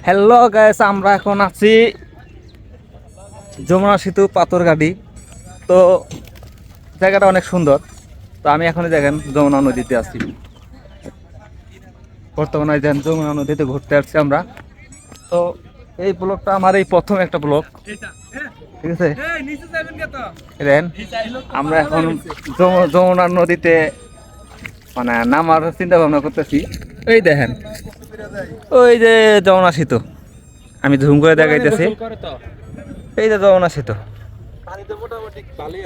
Hello guys, আমরা এখন আছি যমুনা সেতু পাথরঘাটি। তো জায়গাটা অনেক সুন্দর। তো আমি এখন দেখেন যমুনা নদীতে আছি, বর্তমানে দেখেন যমুনা নদীতে ঘুরতে আসছি আমরা। তো এই ব্লগটা আমার এই প্রথম একটা ব্লগ, ঠিক আছে। দেখেন আমরা এখন যমুনা নদীতে মানে নামার চিন্তা ভাবনা করতেছি। এই দেখেন ওই যে যমুনা সেতু, আমি ঝুম করে দেখাইতেছি। এই যে যমুনা সেতু,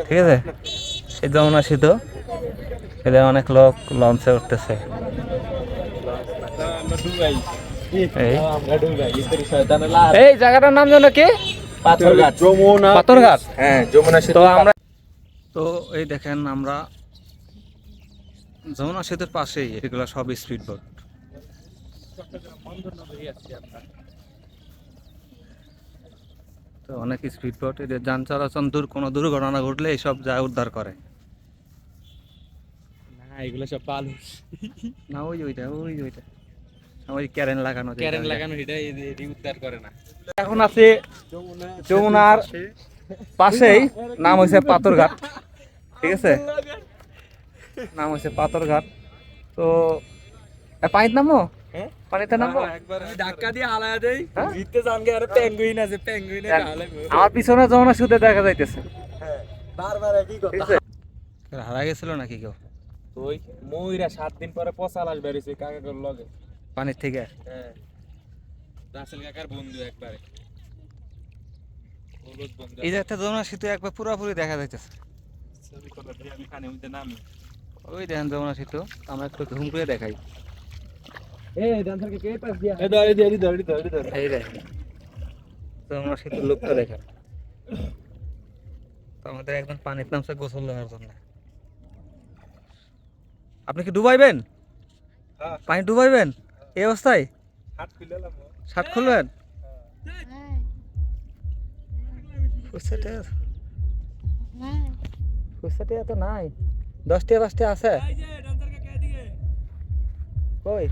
ঠিক আছে। এই যমুনা সেতু, এদের অনেক লোক লঞ্চে উঠতেছে। এই জায়গাটার নাম যেন কি? পাথরঘাট। পাথরঘাট, হ্যাঁ যমুনা সেতু। তো আমরা তো এই দেখেন আমরা যমুনা সেতুর পাশেই, এগুলা সব স্পিড বোট। তো অনেক স্পিড বোট, এদের যান চলাচল কোনো দুর্ঘটনা ঘটলে এইসব যা উদ্ধার করে। না এগুলো সব পালু না ওইটা ওই ক্যারেন লাগানো, ক্যারেন লাগানো, এটা উদ্ধার করে না। এখন আছে যমুনার পাশেই, নাম হয়েছে পাথরঘাট, ঠিক আছে। নাম হয়েছে পাথরঘাট। তো পানিতে নামো, পানিতে নামো। একবার ধাক্কা দিয়ে হালায়া দেই, জিততে জানগে। আর পেঙ্গুইন আছে, পেঙ্গুইনে হালাইবো। আমার পিছনে যমুনা সেতু দেখা যাইতেছে। হ্যাঁ বারবার একই কথা। হারা গেছিল নাকি কেউ? ওই ময়ূরা 7 দিন পরে পচা লাশ বেরিয়েছে কাকার লগে পানির থেকে। হ্যাঁ রাসেল কাকার বন্ধু একবারে হলুদ বন্ধু। এই যে একটা যমুনা সেতু একবার পুরোপুরি দেখা যাইতেছে। ছবি তোলা দিয়ে আমি পানির মধ্যে নামি। ওই দেখেন যমুনা সেতু, আমরা একটু ঘুম করে দেখাই। এই ডান্সারকে কে পাস দিয়া? এই ধরে ধরে। এই দেখেন যমুনা সেতুর লোকটা দেখেন। তো আমাদের একজন পানির নামছে গোসল নেওয়ার জন্য। আপনি কি ডুবাইবেন? হ্যাঁ। পানি ডুবাইবেন এই অবস্থায়? হাত খুললাম। শার্ট খুলবেন? ফুসেটে এত নাই, 10 টাকা 5 টাকা আছে। কই